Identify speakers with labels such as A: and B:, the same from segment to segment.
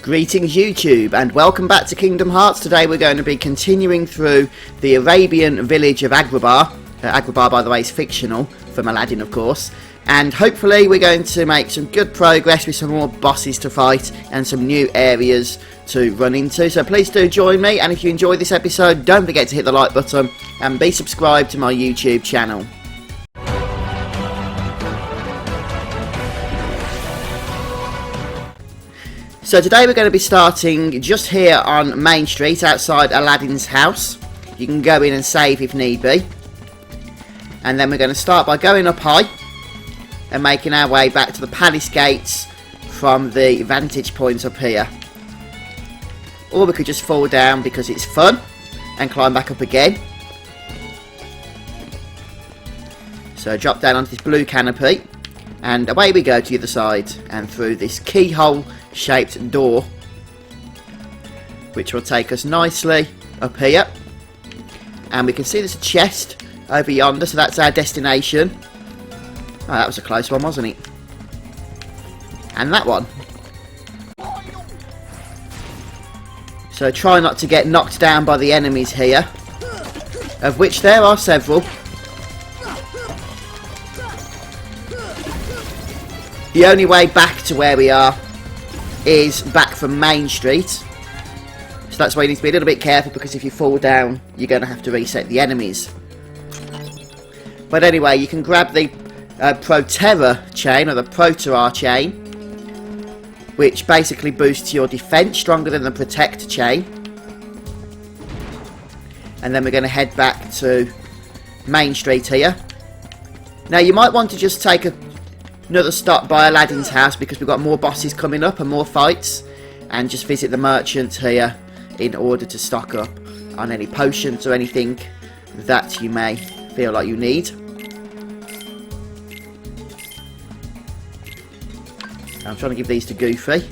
A: Greetings YouTube and welcome back to Kingdom Hearts. Today we're going to be continuing through the Arabian village of Agrabah. Agrabah, by the way, is fictional, from Aladdin of course. And hopefully we're going to make some good progress with some more bosses to fight and some new areas to run into. So please do join me, and if you enjoyed this episode, don't forget to hit the like button and be subscribed to my YouTube channel. So today we're going to be starting just here on Main Street outside Aladdin's house. You can go in and save if need be. And then we're going to start by going up high and making our way back to the palace gates from the vantage point up here. Or we could just fall down because it's fun and climb back up again. So drop down onto this blue canopy and away we go to the other side and through this keyhole shaped door, which will take us nicely up here. And we can see there's a chest over yonder, so that's our destination. Oh, that was a close one, wasn't it? And that one. So try not to get knocked down by the enemies here, of which there are several. The only way back to where we are is back from Main Street. So that's why you need to be a little bit careful, because if you fall down, you're going to have to reset the enemies. But anyway, you can grab the Protera chain, or the Protera chain, which basically boosts your defense stronger than the Protect chain. And then we're going to head back to Main Street here. Now you might want to just take another stop by Aladdin's house, because we've got more bosses coming up and more fights, and just visit the merchant here in order to stock up on any potions or anything that you may feel like you need. I'm trying to give these to Goofy,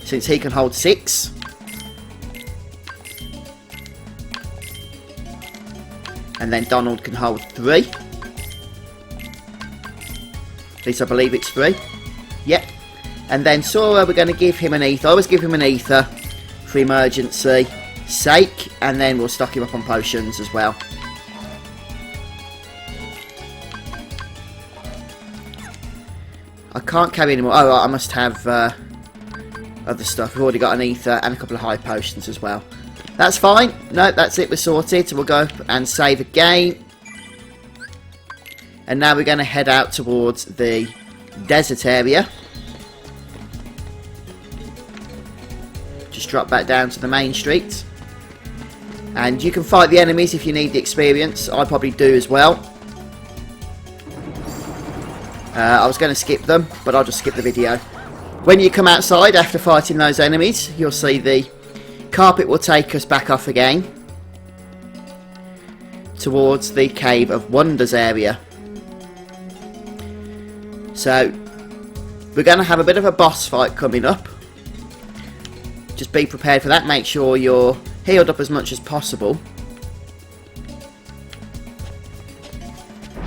A: since he can hold 6. And then Donald can hold 3. At least I believe it's 3. Yep. And then Sora, we're going to give him an ether. I always give him an ether for emergency sake, and then we'll stock him up on potions as well. I can't carry any more. Oh, I must have other stuff. We've already got an ether and a couple of high potions as well. That's fine. No, that's it. We're sorted. So we'll go up and save again. And now we're going to head out towards the desert area. Just drop back down to the main street. And you can fight the enemies if you need the experience. I probably do as well. I was going to skip them, but I'll just skip the video. When you come outside after fighting those enemies, you'll see the carpet will take us back off again towards the Cave of Wonders area. So we're going to have a bit of a boss fight coming up. Just be prepared for that. Make sure you're healed up as much as possible.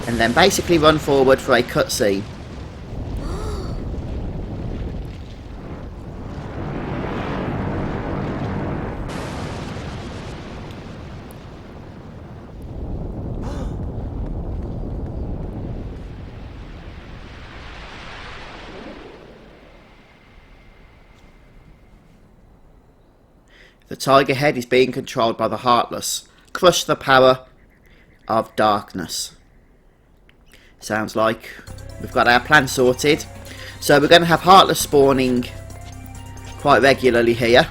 A: And then basically run forward for a cutscene. The tiger head is being controlled by the Heartless. Crush the power of darkness. Sounds like we've got our plan sorted. So we're going to have Heartless spawning quite regularly here.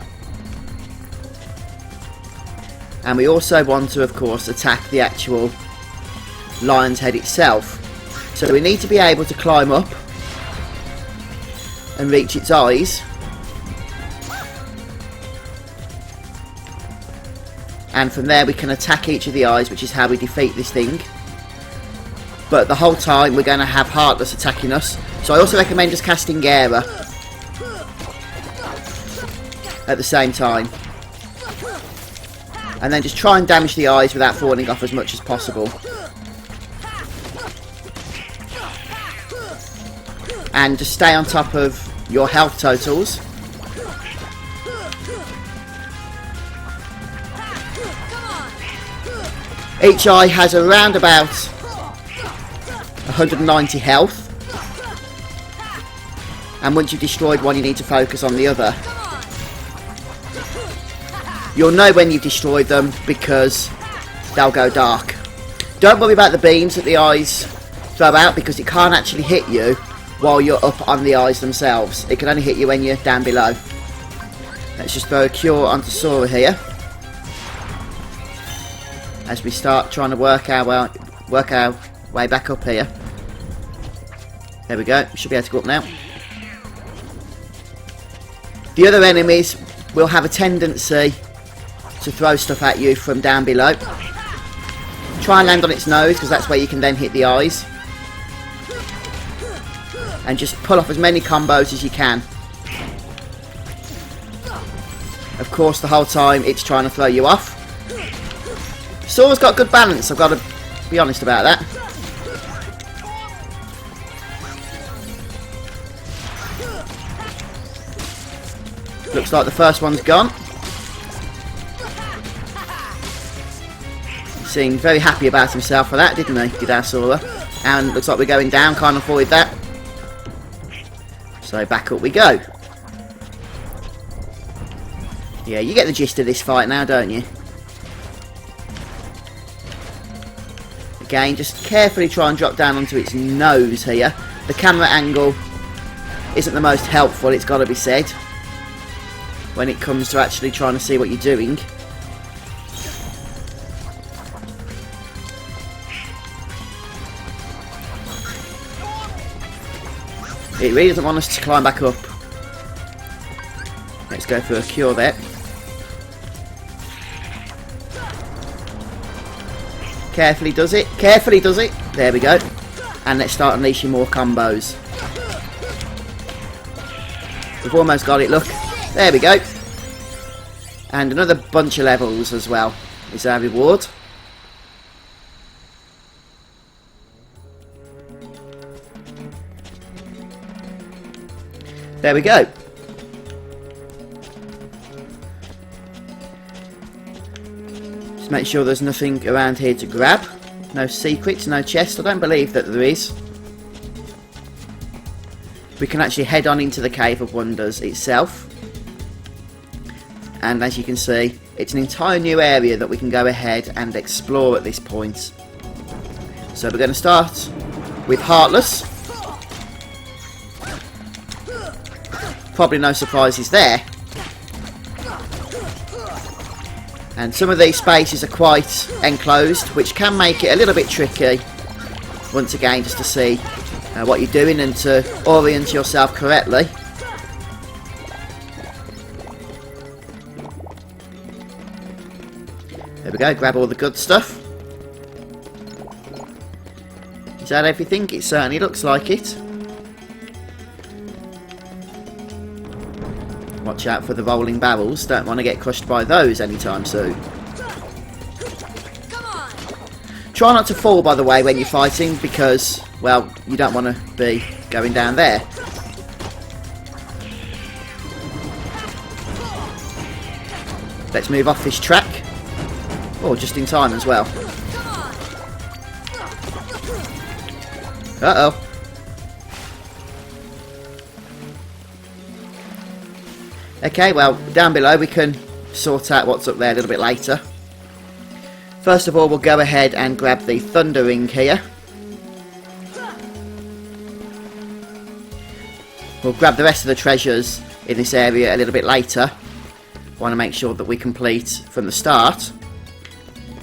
A: And we also want to, of course, attack the actual lion's head itself. So we need to be able to climb up and reach its eyes. And from there we can attack each of the eyes, which is how we defeat this thing. But the whole time we're going to have Heartless attacking us. So I also recommend just casting Gera at the same time. And then just try and damage the eyes without falling off as much as possible. And just stay on top of your health totals. Each eye has around about 190 health. And once you've destroyed one, you need to focus on the other. You'll know when you've destroyed them because they'll go dark. Don't worry about the beams that the eyes throw out because it can't actually hit you while you're up on the eyes themselves. It can only hit you when you're down below. Let's just throw a cure onto Sora here. As we start trying to work our way back up here. There we go. We should be able to go up now. The other enemies will have a tendency to throw stuff at you from down below. Try and land on its nose because that's where you can then hit the eyes. And just pull off as many combos as you can. Of course, the whole time it's trying to throw you off. Sora's got good balance, I've got to be honest about that. Looks like the first one's gone. Seemed very happy about himself for that, didn't he? Did our Sora. And looks like we're going down, can't avoid that. So back up we go. Yeah, you get the gist of this fight now, don't you? Again, just carefully try and drop down onto its nose here. The camera angle isn't the most helpful, it's got to be said, when it comes to actually trying to see what you're doing. It really doesn't want us to climb back up. Let's go for a cure there. Carefully does it. Carefully does it. There we go. And let's start unleashing more combos. We've almost got it, look. There we go. And another bunch of levels as well is our reward. There we go. Just make sure there's nothing around here to grab. No secrets, no chest. I don't believe that there is. We can actually head on into the Cave of Wonders itself. And as you can see, it's an entire new area that we can go ahead and explore at this point. So we're going to start with Heartless. Probably no surprises there. And some of these spaces are quite enclosed, which can make it a little bit tricky, once again, just to see what you're doing and to orient yourself correctly. There we go, grab all the good stuff. Is that everything? It certainly looks like it. Watch out for the rolling barrels, don't want to get crushed by those anytime soon. Try not to fall, by the way, when you're fighting, because, well, you don't want to be going down there. Let's move off this track. Oh, just in time as well. Uh-oh. Okay, well, down below we can sort out what's up there a little bit later. First of all, we'll go ahead and grab the Thunder Ring here. We'll grab the rest of the treasures in this area a little bit later. Want to make sure that we complete from the start.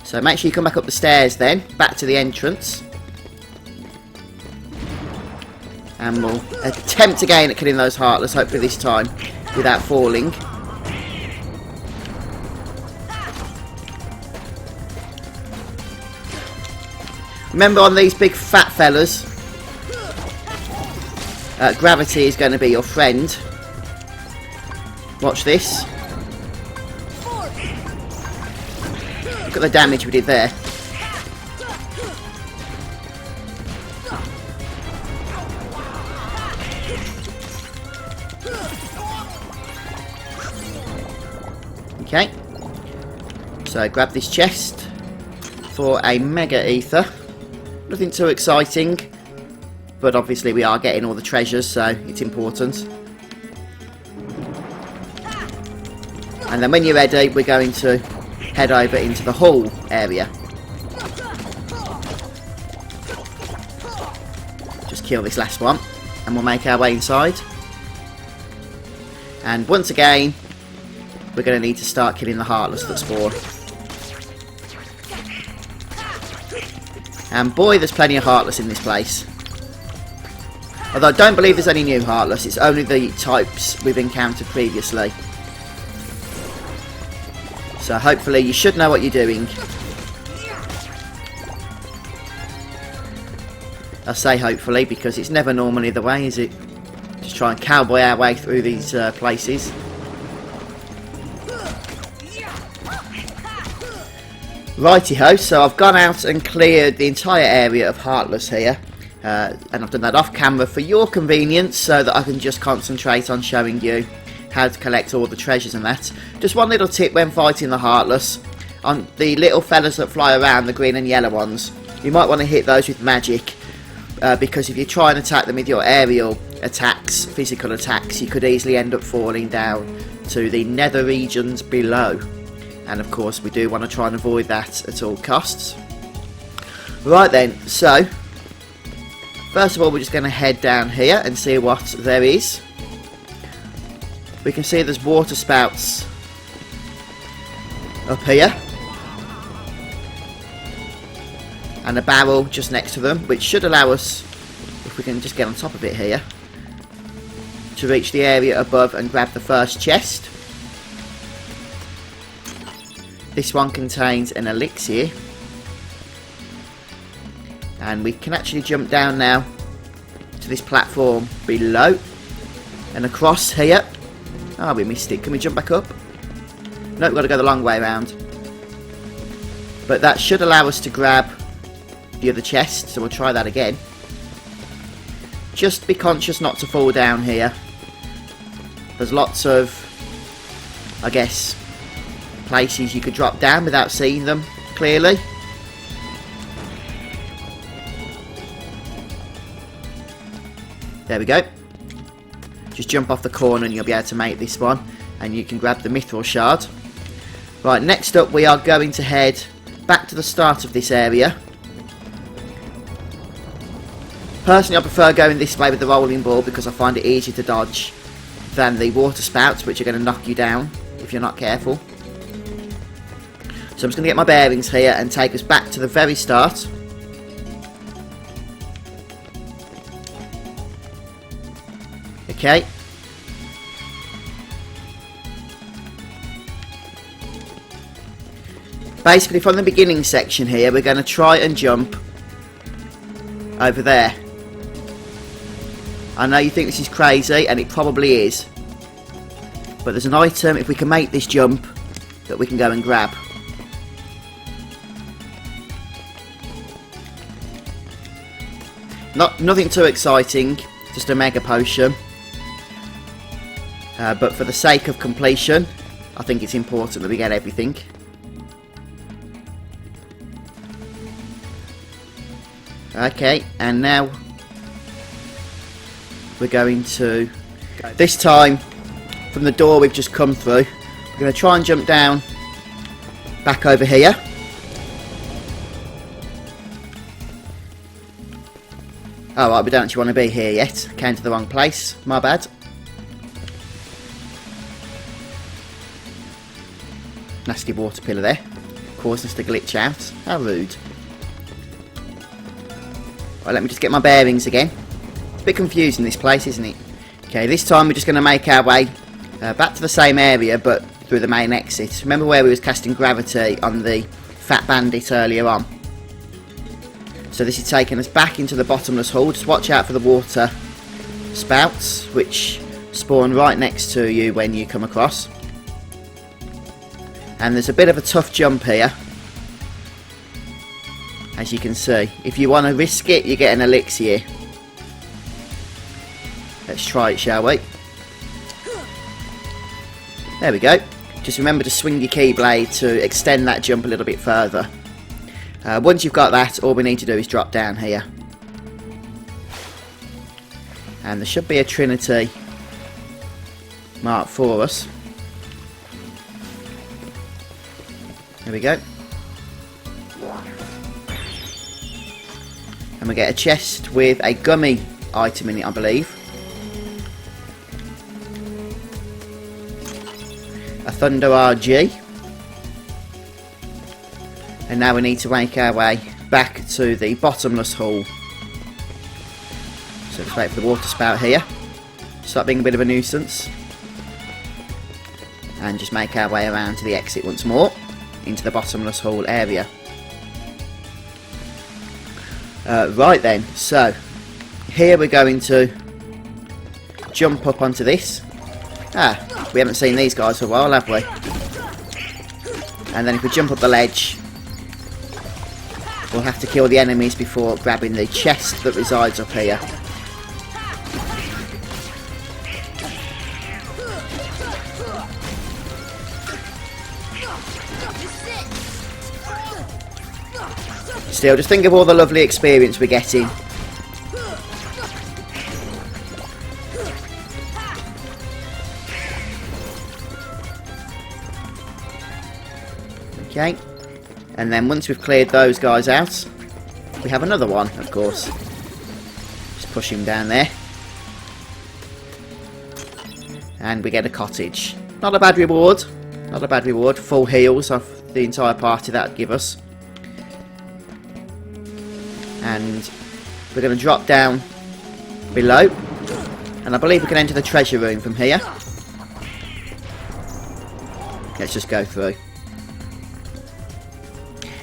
A: So make sure you come back up the stairs then, back to the entrance. And we'll attempt again at killing those Heartless, hopefully this time without falling. Remember, on these big fat fellas, gravity is going to be your friend. Watch this. Look at the damage we did there. Okay, so grab this chest. for a Mega Ether. Nothing too exciting, but obviously we are getting all the treasures, so it's important. And then when you're ready, we're going to head over into the hull area. Just kill this last one, and we'll make our way inside. And once again, we're going to need to start killing the Heartless that spawn. And boy, there's plenty of Heartless in this place. Although I don't believe there's any new Heartless, it's only the types we've encountered previously. So hopefully you should know what you're doing. I say hopefully because it's never normally the way, is it? Just try and cowboy our way through these places. Righty-ho, so I've gone out and cleared the entire area of Heartless here. And I've done that off camera for your convenience so that I can just concentrate on showing you how to collect all the treasures and that. Just one little tip when fighting the Heartless. On the little fellas that fly around, the green and yellow ones, you might want to hit those with magic. Because if you try and attack them with your aerial attacks, physical attacks, you could easily end up falling down to the nether regions below. And of course we do want to try and avoid that at all costs. Right then, so first of all we're just going to head down here and see what there is. We can see there's water spouts up here. And a barrel just next to them, which should allow us, if we can just get on top of it here, to reach the area above and grab the first chest. This one contains an elixir. And we can actually jump down now to this platform below. And across here. Oh, we missed it. Can we jump back up? No, we've got to go the long way around. But that should allow us to grab the other chest, so we'll try that again. Just be conscious not to fall down here. There's lots of, I guess, places you could drop down without seeing them clearly. There we go. Just jump off the corner and you'll be able to make this one, and you can grab the mithril shard. Right, next up we are going to head back to the start of this area. Personally I prefer going this way with the rolling ball because I find it easier to dodge than the water spouts, which are going to knock you down if you're not careful. So I'm just going to get my bearings here and take us back to the very start. Okay. Basically from the beginning section here we're going to try and jump over there. I know you think this is crazy, and it probably is. But there's an item, if we can make this jump, that we can go and grab. Nothing too exciting, just a mega potion. But for the sake of completion, I think it's important that we get everything. Okay, and now we're going to, this time, from the door we've just come through, we're going to try and jump down back over here. Oh right, we don't actually want to be here yet. Came to the wrong place, my bad. Nasty water pillar there, causing us to glitch out. How rude. Right, let me just get my bearings again. It's a bit confusing this place, isn't it? Okay, this time we're just going to make our way back to the same area, but through the main exit. Remember where we was casting gravity on the Fat Bandit earlier on? So this is taking us back into the bottomless hull. Just watch out for the water spouts, which spawn right next to you when you come across. And there's a bit of a tough jump here, as you can see. If you want to risk it, you get an elixir. Let's try it, shall we? There we go. Just remember to swing your Keyblade to extend that jump a little bit further. Once you've got that, all we need to do is drop down here. And there should be a Trinity marked for us. There we go. And we get a chest with a gummy item in it, I believe. A Thunder RG. And now we need to make our way back to the bottomless hole. So let's wait for the water spout here. Start being a bit of a nuisance. And just make our way around to the exit once more. Into the bottomless hole area. Right then, so here we're going to jump up onto this. We haven't seen these guys for a while, have we? And then if we jump up the ledge, we'll have to kill the enemies before grabbing the chest that resides up here. Still, just think of all the lovely experience we're getting. Okay, and then once we've cleared those guys out, we have another one, of course. Just push him down there. And we get a cottage. Not a bad reward. Not a bad reward. Full heals of the entire party that would give us. And we're going to drop down below. And I believe we can enter the treasure room from here. Let's just go through.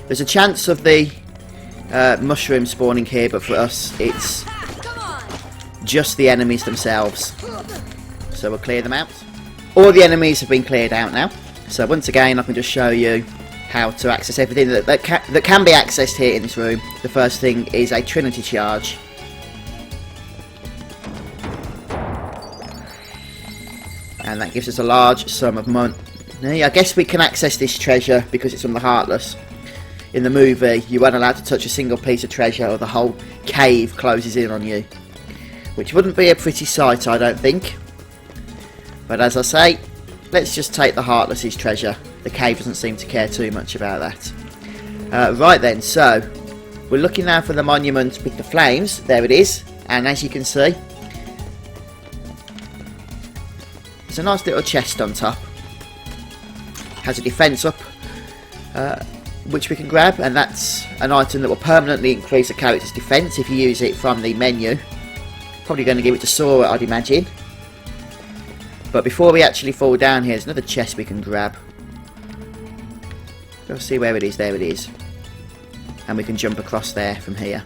A: There's a chance of the mushroom spawning here, but for us it's just the enemies themselves. So we'll clear them out. All the enemies have been cleared out now. So once again I can just show you how to access everything that can be accessed here in this room. The first thing is a Trinity charge. And that gives us a large sum of money. I guess we can access this treasure because it's from the Heartless. In the movie, you weren't allowed to touch a single piece of treasure or the whole cave closes in on you. Which wouldn't be a pretty sight, I don't think. But as I say, let's just take the Heartless's treasure. The cave doesn't seem to care too much about that. Right then, so we're looking now for the monument with the flames. There it is. And as you can see, there's a nice little chest on top. Has a defense up, which we can grab, and that's an item that will permanently increase a character's defense if you use it from the menu. Probably going to give it to Sora, I'd imagine. But before we actually fall down here, there's another chest we can grab. Let's see where it is. There it is. And we can jump across there from here.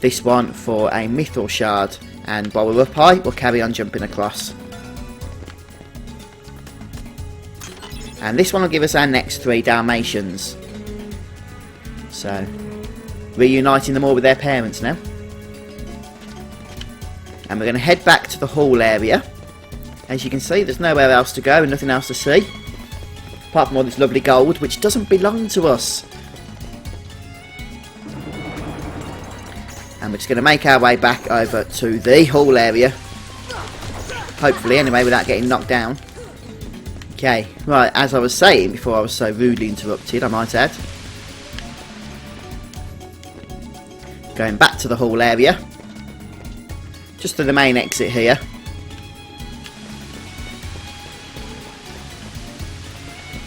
A: This one for a Mythal Shard. And while we're up high, we'll carry on jumping across. And this one will give us our next 3 Dalmatians. So, reuniting them all with their parents now. And we're going to head back to the hall area. As you can see, there's nowhere else to go and nothing else to see. Apart from all this lovely gold, which doesn't belong to us. And we're just going to make our way back over to the hall area. Hopefully, anyway, without getting knocked down. Okay, right, as I was saying before I was so rudely interrupted, I might add. Going back to the hall area. Just to the main exit here.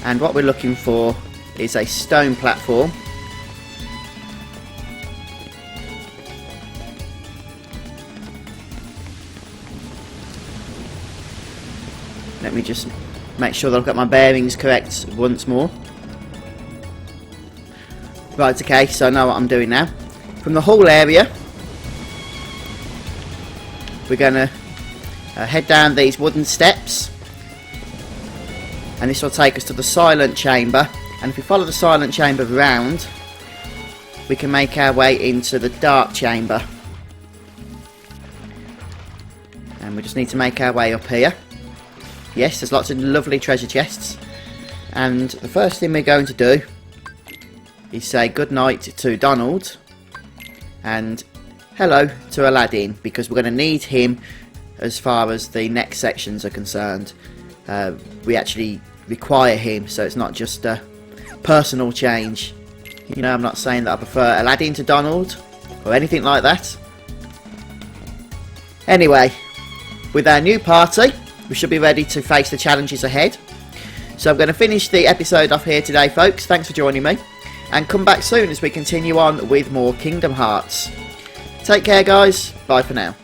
A: And what we're looking for is a stone platform. Let me just make sure that I've got my bearings correct once more. Right, okay, so I know what I'm doing now. From the hall area, we're going to head down these wooden steps. And this will take us to the silent chamber. And if we follow the silent chamber round, we can make our way into the dark chamber. And we just need to make our way up here. Yes, there's lots of lovely treasure chests. And the first thing we're going to do is say good night to Donald and hello to Aladdin, because we're going to need him as far as the next sections are concerned. We actually require him, so it's not just a personal change. You know, I'm not saying that I prefer Aladdin to Donald or anything like that. Anyway, with our new party, we should be ready to face the challenges ahead. So I'm going to finish the episode off here today, folks. Thanks for joining me, and come back soon as we continue on with more Kingdom Hearts. Take care, guys. Bye for now.